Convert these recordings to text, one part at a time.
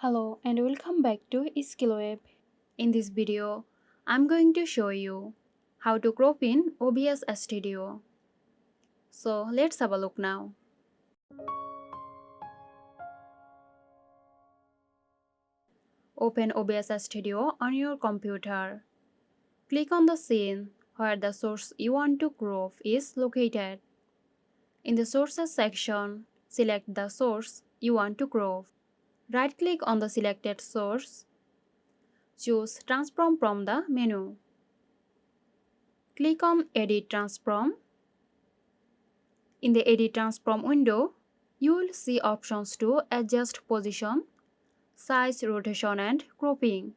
Hello and welcome back to SkillWeb. In this video, I'm going to show you how to crop in OBS Studio. So let's have a look now. Open OBS Studio on your computer. Click on the scene where the source you want to crop is located. In the Sources section, select the source you want to crop. Right-click on the selected source. Choose Transform from the menu. Click on Edit Transform. In the Edit Transform window, you will see options to adjust position, size, rotation and cropping.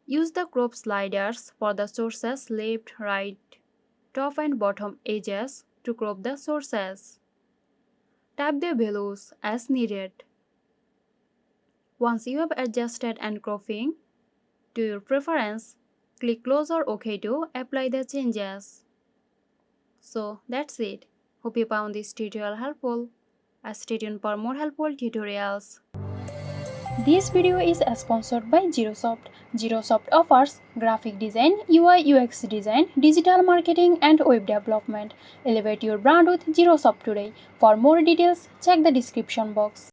Use the crop sliders for the source's left, right, top and bottom edges to crop the sources. Tap the values as needed. Once you have adjusted and cropping to your preference, click Close or OK to apply the changes. So that's it. Hope you found this tutorial helpful. Stay tuned for more helpful tutorials. This video is sponsored by Girosoft. Girosoft offers graphic design, UI UX design, digital marketing and web development. Elevate your brand with Girosoft today. For more details, check the description box.